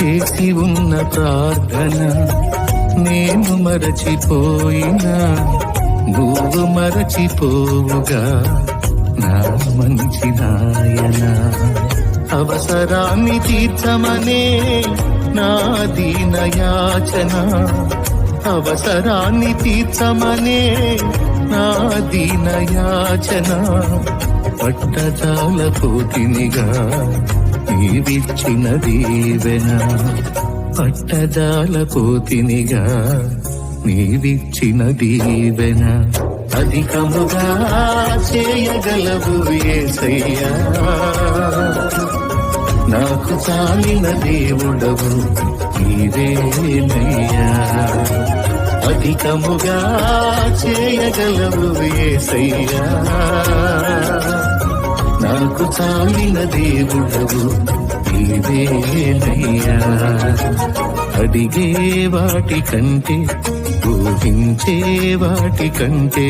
చేసి ఉన్న ప్రార్థన నేను మరచిపోయినా నువ్వు మరచిపోవుగా నా మంచి నాయన. అవసరాన్ని తీర్చమనే నా దీన యాచన, అవసరాన్ని తీర్చమనే నా దీన యాచన. పట్టజాల పోతినిగా నీవిచ్చిన దీవెన, పట్టజాల పోతినిగా నీవిచ్చిన దీవెన. అధికముగా చేయగలవు యేసయ్యా, నాకు చాలిన దేవుడవు నీవేనయ్యా. అధికముగా చేయగలవు యేసయ్యా, నాకు చాలిన దేవుడవు నీవేనయ్యా. అడిగే వాటి కంటే ఊహించే వాటి కంటే